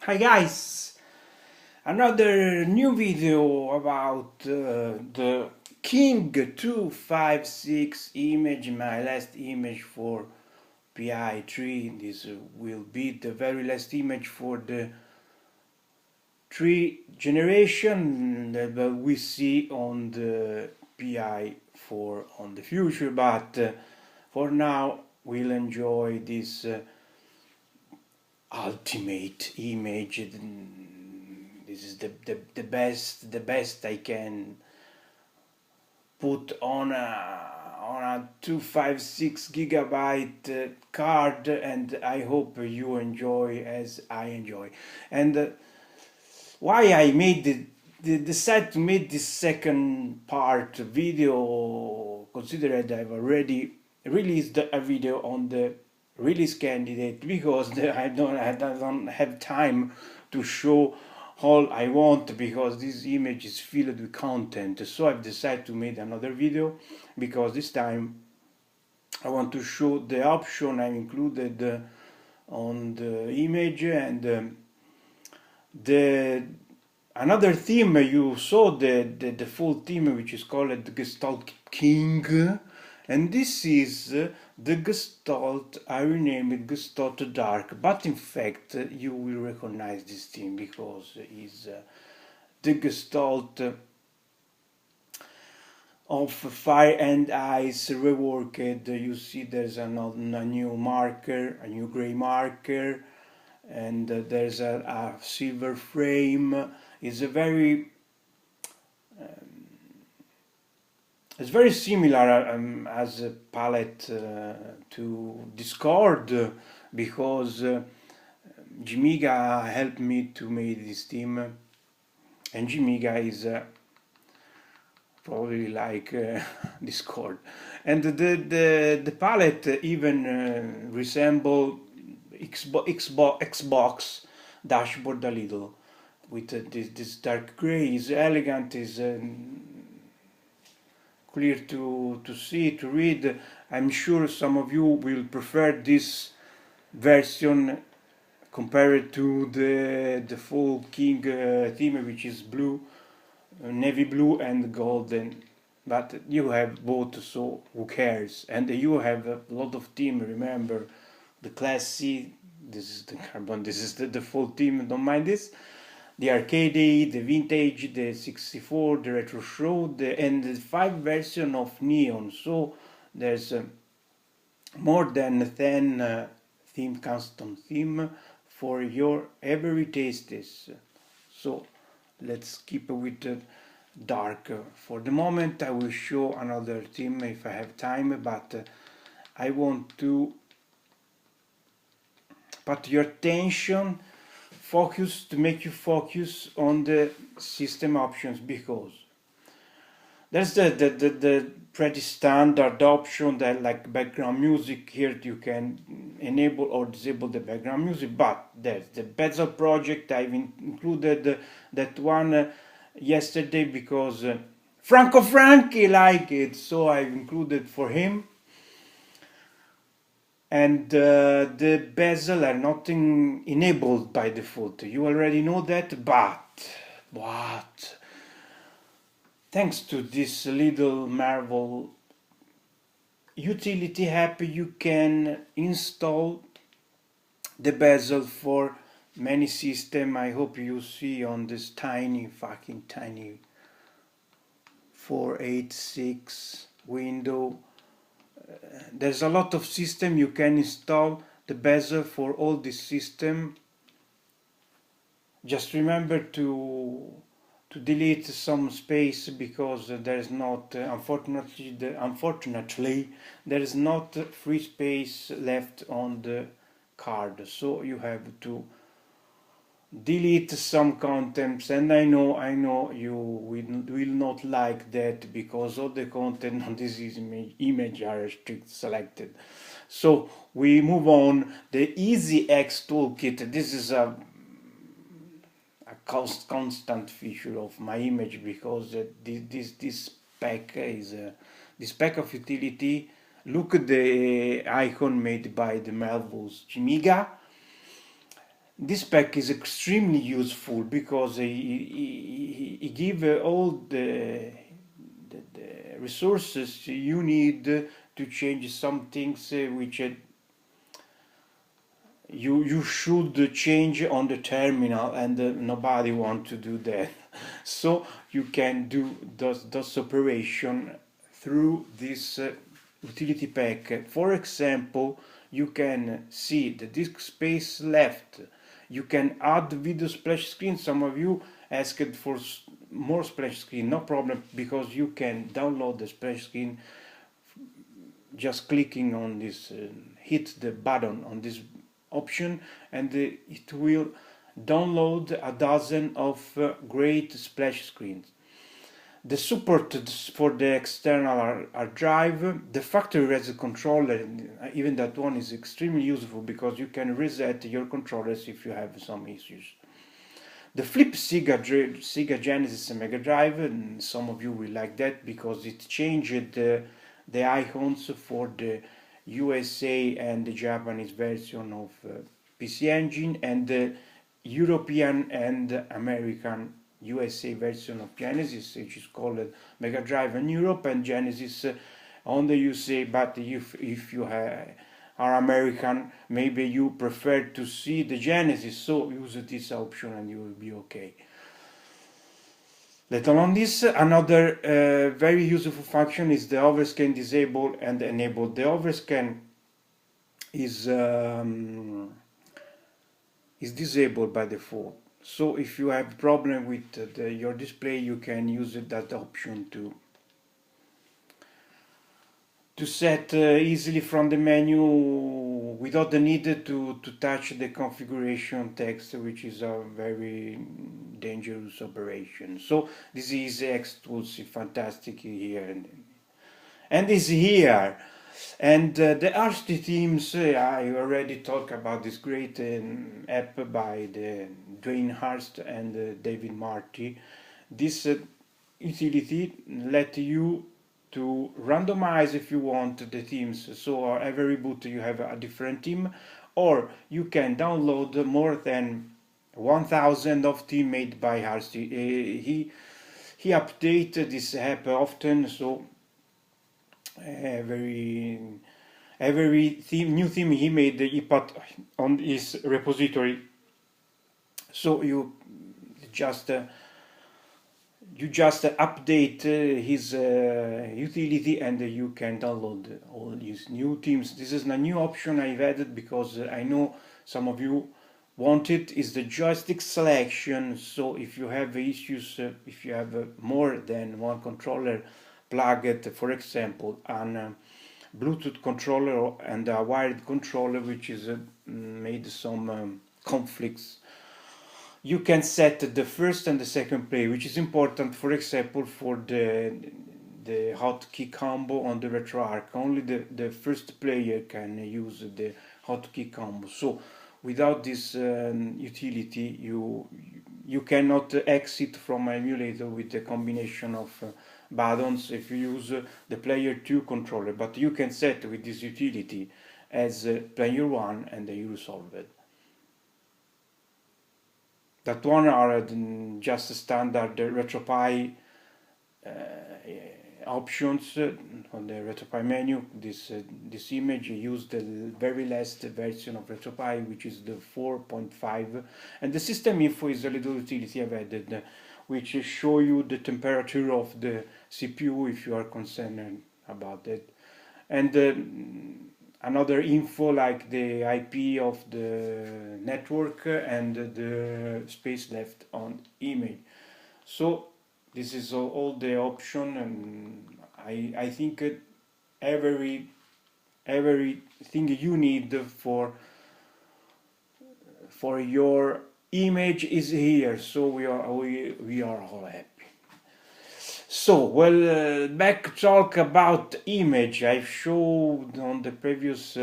Hi guys, another new video about the King 256 image, my last image for PI3. This will be the very last image for the 3 generation that we see on the PI4 on the future, but for now we'll enjoy this ultimate image. This is the best I can put on a 256 gigabyte card, and I hope you enjoy as I enjoy. And why I made decide to make this second part video, considered I've already released a video on the release candidate, because I don't have time to show all I want, because this image is filled with content. So I've decided to make another video, because this time I want to show the option I included on the image, and the another theme. You saw the full theme, which is called Gestalt King, and this is the Gestalt. I renamed it Gestalt Dark, but in fact you will recognize this theme because it's the Gestalt of Fire and Ice reworked. You see there's a new marker, a new gray marker, and there's a silver frame. It's a very it's very similar as a palette to Discord, because Jimiga helped me to make this theme, and Jimiga is probably like Discord, and the palette even resemble Xbox dashboard a little, with this dark gray. Is elegant, is clear to see, to read. I'm sure some of you will prefer this version compared to the full King theme, which is blue, navy blue and golden. But you have both, so who cares? And you have a lot of theme. Remember the Class C. This is the carbon. This is the full theme. Don't mind this. The arcade, the vintage, the 64, the retro show, and the 5 version of Neon. So there's more than 10 custom theme for your every tastes. So let's keep with the dark. For the moment I will show another theme if I have time, but I want to put your attention, focus, to make you focus on the system options, because there's the pretty standard option that, like background music. Here you can enable or disable the background music, but there's the Bezel project. I've included that one yesterday because Franco Franchi liked it, so I've included for him. And the bezel are not enabled by default. You already know that, but thanks to this little Marvel utility app, you can install the bezel for many systems. I hope you see on this fucking tiny 486 window. There's a lot of system. You can install the bezel for all this system. Just remember to delete some space, because there's not unfortunately there is not free space left on the card, so you have to delete some contents. And I know you will not like that, because all the content on this image are strict selected. So we move on. The Easy X toolkit. This is a constant feature of my image, because this spec is this spec of utility. Look at the icon made by the Marvel's Jimiga. This pack is extremely useful because he give all the resources you need to change some things which you should change on the terminal, and nobody want to do that. So you can do those operation through this utility pack. For example, you can see the disk space left. You can add video splash screen. Some of you asked for more splash screen. No problem, because you can download the splash screen just clicking on this, hit the button on this option, and it will download a dozen of great splash screens. The support for the external hard drive, the factory reset controller, even that one is extremely useful because you can reset your controllers if you have some issues. The flip Sega Genesis Mega Drive, and some of you will like that because it changed the icons for the USA and the Japanese version of PC Engine, and the European and American USA version of Genesis, which is called Mega Drive in Europe and Genesis on the USA. But if you are American, maybe you prefer to see the Genesis, so use this option and you will be okay. Later on this, another very useful function is the overscan disable and enable. The overscan is disabled by default. So if you have problem with your display, you can use that option to set easily from the menu without the need to touch the configuration text, which is a very dangerous operation. So this is Xtools, fantastic here, and is here. And the RCT themes, I already talked about this great app by the Dwayne Hurst and David Marty. This utility let you to randomize, if you want, the themes. So every boot you have a different theme, or you can download more than 1,000 of theme made by Hurst. He updated this app often, so every new theme he made, he put on his repository. So you just update his utility, and you can download all these new themes. This is a new option I've added because I know some of you want it. Is the joystick selection. So if you have issues, if you have more than one controller plugged, for example, an Bluetooth controller and a wired controller, which is made some conflicts, you can set the first and the second play, which is important, for example, for the hotkey combo on the RetroArch. Only the first player can use the hotkey combo. So without this utility, you cannot exit from an emulator with the combination of buttons if you use the player 2 controller. But you can set with this utility as player 1, and you resolve it. That one are just standard RetroPie options on the RetroPie menu. This image used the very last version of RetroPie, which is the 4.5, and the system info is a little utility I've added, which show you the temperature of the CPU if you are concerned about that, and another info like the IP of the network and the space left on email. So this is all the option, and I think everything you need for your image is here. So we are all happy. So, well, back talk about image. I showed on the previous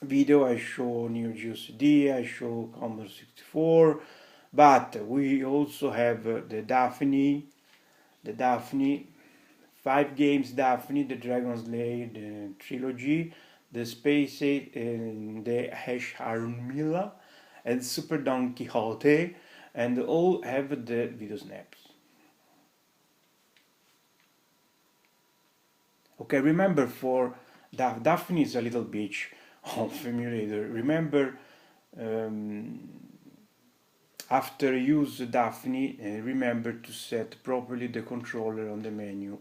video, I show NeoGeo-CD, I show Commodore 64, but we also have the Daphne, 5 games Daphne, the Dragon's Lair, the trilogy, the Space 8, and the Harunmila, and Super Don Quixote, and all have the video snaps. Okay, remember for Daphne is a little bitch of emulator. Remember, after use Daphne, remember to set properly the controller on the menu.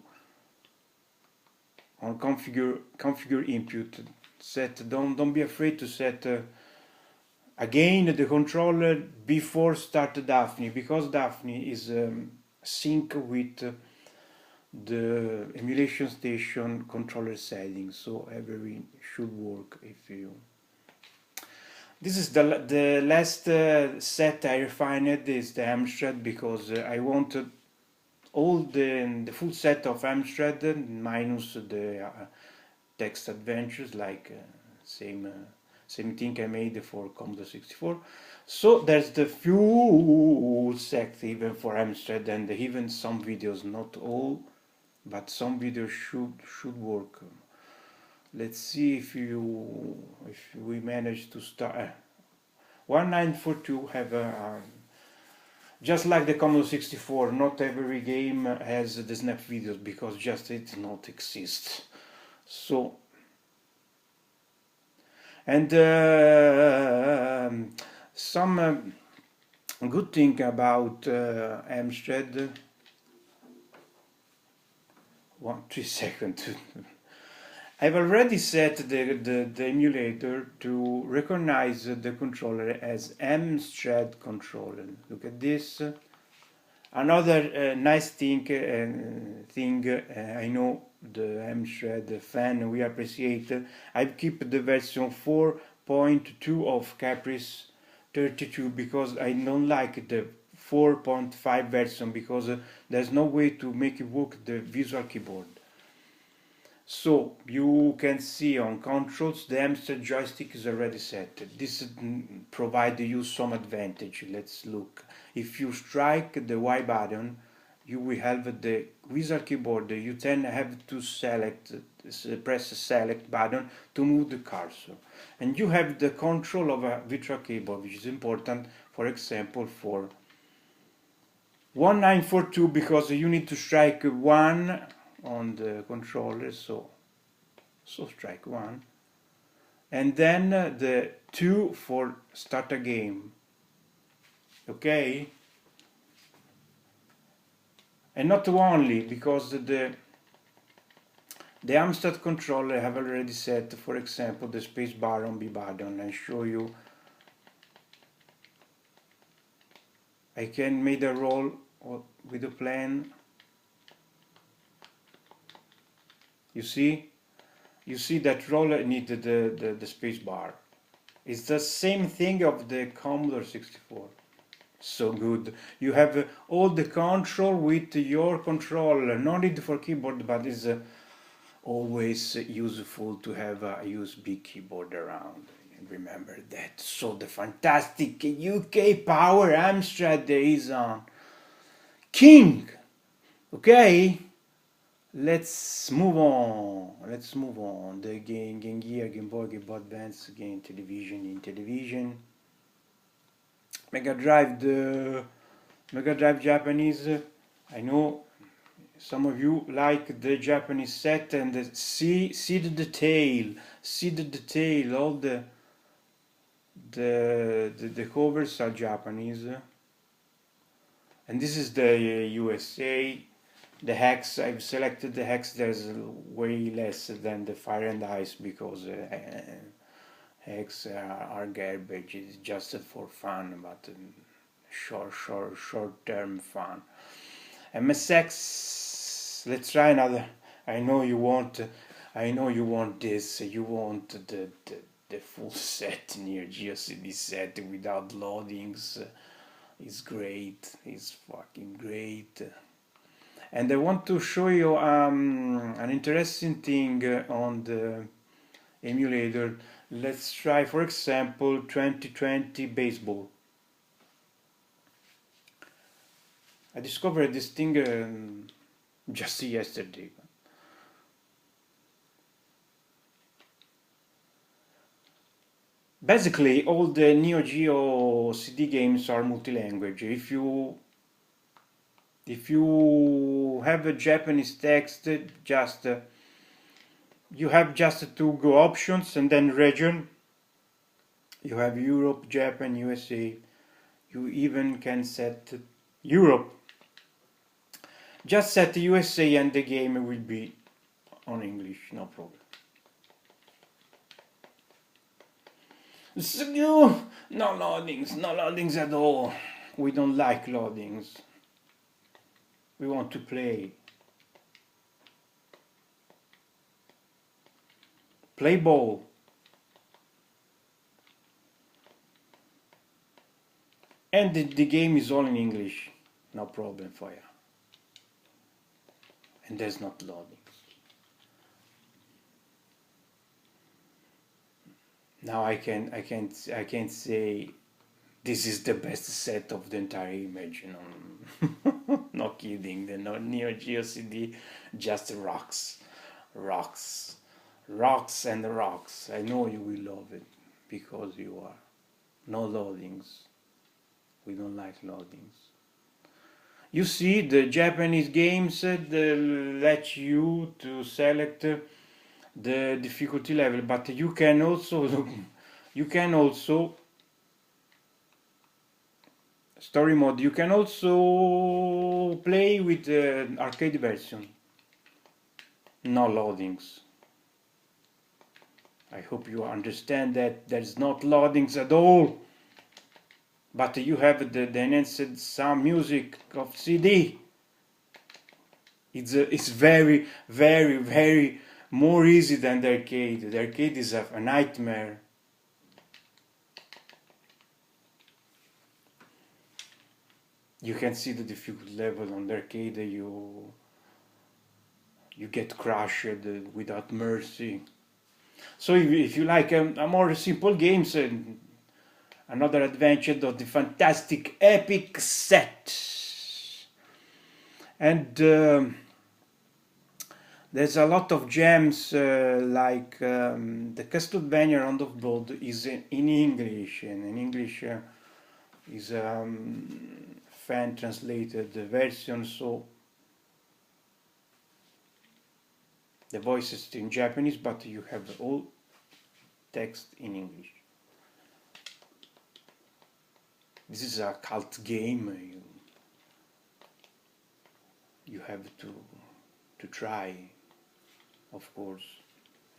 On configure input, set. Don't be afraid to set again the controller before start Daphne, because Daphne is sync with the emulation station controller settings, so everything should work. If you this is the last set I refined is the Amstrad, because I wanted all the full set of Amstrad minus the text adventures, like same thing I made for Commodore 64. So there's the full set even for Amstrad, and even some videos, not all, but some videos should work. Let's see if we manage to start. 1942 have a just like the Commodore 64. Not every game has the snap videos, because just it not exist. So, and some good thing about Amstrad. 3 seconds. I've already set the emulator to recognize the controller as Amstrad controller. Look at this. Another nice thing, I know the Amstrad fan we appreciate. I keep the version 4.2 of Caprice 32, because I don't like the 4.5 version, because there's no way to make it work the Visual Keyboard. So you can see on controls the Amstrad joystick is already set. This provides you some advantage. Let's look. If you strike the Y button, you will have the Visual Keyboard. You then have to press the select button to move the cursor. And you have the control of a Virtual Keyboard, which is important, for example, for 1942, because you need to strike 1 on the controller, so strike 1, and then the 2 for start a game. Okay, and not only, because the Amstrad controller have already set, for example, the space bar on B button. I show you. I can make a roll with a plan. You see that roller needed the space bar. It's the same thing of the Commodore 64. So good. You have all the control with your controller. No need for keyboard, but it's always useful to have a USB keyboard around. Remember that. So the fantastic UK Power Amstrad is on King. Okay? Let's move on. The Game Gear, Game Boy, Game Boy Advance, Game Television, in television. Mega Drive, the Mega Drive Japanese. I know some of you like the Japanese set, and see the detail. All the covers are Japanese, and this is the USA. The hex, I've selected the hex. There's way less than the Fire and Ice, because hex are garbage. It's just for fun, but short-term fun. MSX. Let's try another. I know you want this. You want the full set Neo Geo CD set without loadings. It's great. It's fucking great. And I want to show you an interesting thing on the emulator. Let's try, for example, 2020 baseball. I discovered this thing just yesterday. Basically, all the Neo Geo CD games are multi-language. If you have a Japanese text, just you have just to go options and then region. You have Europe, Japan, USA. You even can set Europe. Just set USA and the game will be on English, no problem. So, no loadings, no loadings at all. We don't like loadings. We want to play. Play ball. And the game is all in English. No problem for you. And there's not loadings. Now I can't say this is the best set of the entire image, you know. No kidding, the Neo Geo CD just rocks. Rocks. Rocks and rocks. I know you will love it because you are. No loadings. We don't like loadings. You see, the Japanese games let you to select the difficulty level, but you can also story mode. You can also play with the arcade version. No loadings. I hope you understand that there's not loadings at all. But you have the enhanced sound music of CD. It's very, very, very more easy than the arcade. The arcade is a nightmare. You can see the difficulty level on the arcade. You get crushed without mercy. So if you like a more simple games, another adventure of the fantastic epic set. And there's a lot of gems like the Castlevania Round of Blood is in English, and in English is fan translated version, so the voices in Japanese, but you have all text in English. This is a cult game. You have to try, of course.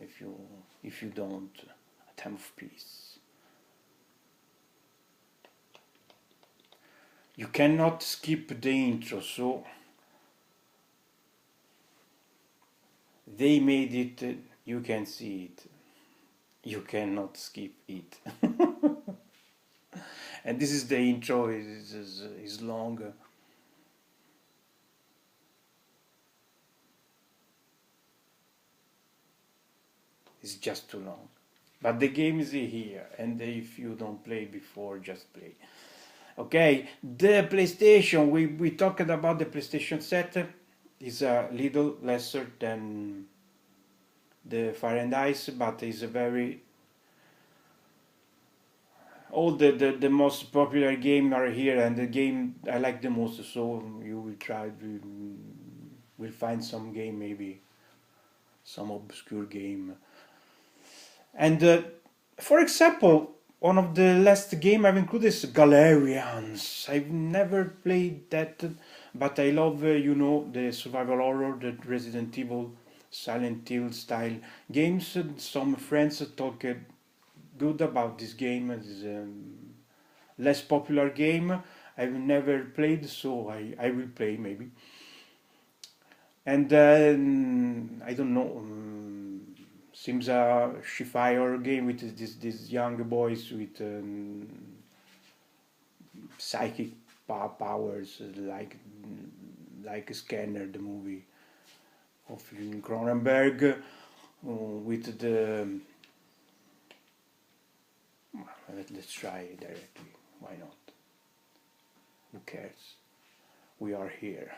If you don't, a time of peace. You cannot skip the intro, so they made it. You can see it. You cannot skip it. And this is the intro. Is long. It's just too long. But the game is here, and if you don't play before, just play. Okay, the PlayStation. We talked about the PlayStation set. Is a little lesser than the Fire and Ice, but is a very all the most popular game are here, and the game I like the most. So you will try. We'll find some game, maybe some obscure game. And for example, one of the last game I've included is Galerians. I've never played that, but I love the survival horror, the Resident Evil, Silent Hill style games. Some friends talk good about this game. It's a less popular game. I've never played, so I will play maybe. And I don't know. Seems a sci-fi horror game with these young boys with psychic powers, like Scanner, the movie of Cronenberg, with the. Let's try it directly. Why not? Who cares? We are here.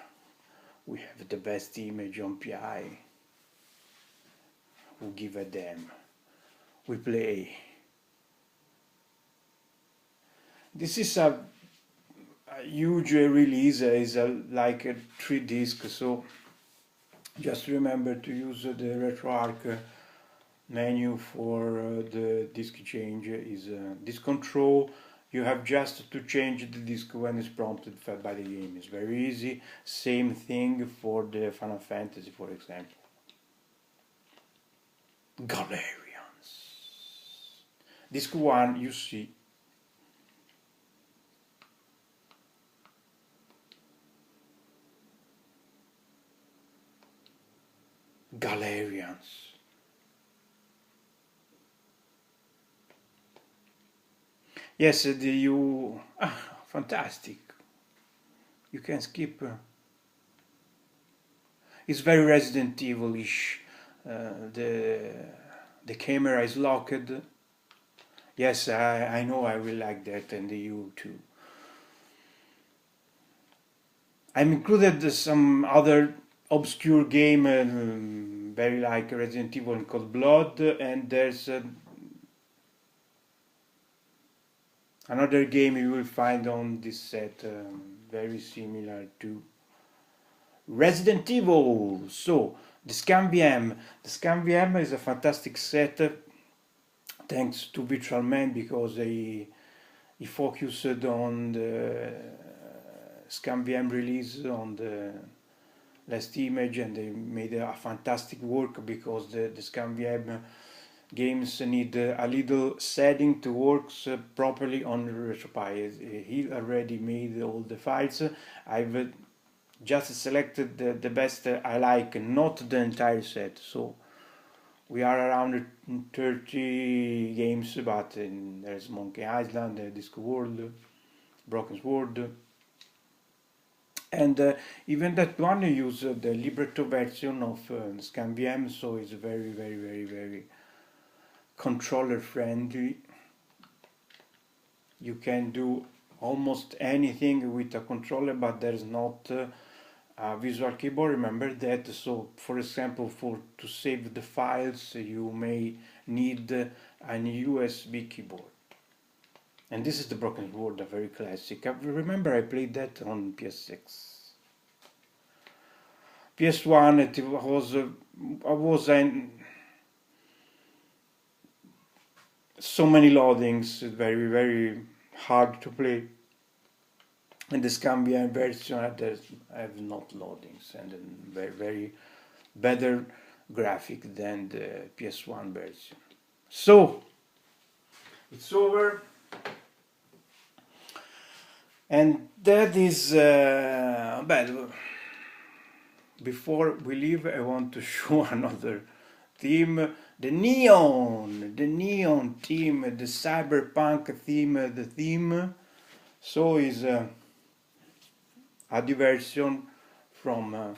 We have the best image on PI. Who give a damn? We play. This is a huge release, is like a 3 disc, so just remember to use the RetroArch menu for the disk change. Is disk control. You have just to change the disk when it's prompted by the game. It's very easy. Same thing for the Final Fantasy, for example. Galerians. Disc 1, you see. Galerians. Yes, fantastic. You can skip. It's very Resident Evil-ish. The camera is locked. Yes, I know I will like that, and you too. I'm included some other obscure game, very like Resident Evil and Cold Blood, and there's another game you will find on this set, very similar to Resident Evil. So, the Scam VM is a fantastic set, thanks to Virtual Man, because he focused on the Scam VM release on the last image, and they made a fantastic work, because the Scam VM games need a little setting to work properly on RetroPie. He already made all the files. I've just selected the best I like, not the entire set. So we are around 30 games, but there's Monkey Island, Disco World, Broken Sword, and even that one uses the libretto version of Scam VM, so it's very controller friendly. You can do almost anything with a controller, but there's not a visual keyboard, remember that. So for example, to save the files you may need a USB keyboard. And this is the Broken Sword, a very classic. I remember I played that on PS6. PS1 it was so many loadings, very hard to play. And the Scam VM version I have not loadings, and very better graphic than the PS1 version. So it's over, and that is bad. Before we leave, I want to show another theme, the neon theme, the cyberpunk theme. The theme so is a diversion from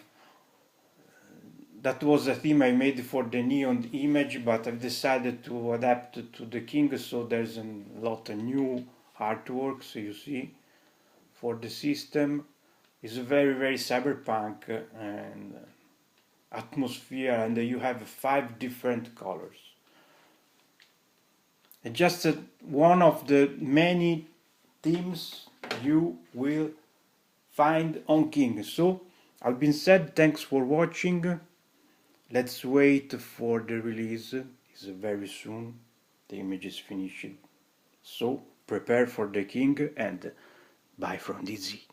that was a theme I made for the neon image, but I've decided to adapt it to the King, so there's a lot of new artwork. So you see, for the system, it's very cyberpunk and atmosphere, and you have 5 different colors. And just one of the many themes you will find on King. So, all being said, thanks for watching. Let's wait for the release. It's very soon. The image is finished. So, prepare for the King, and bye from DZ.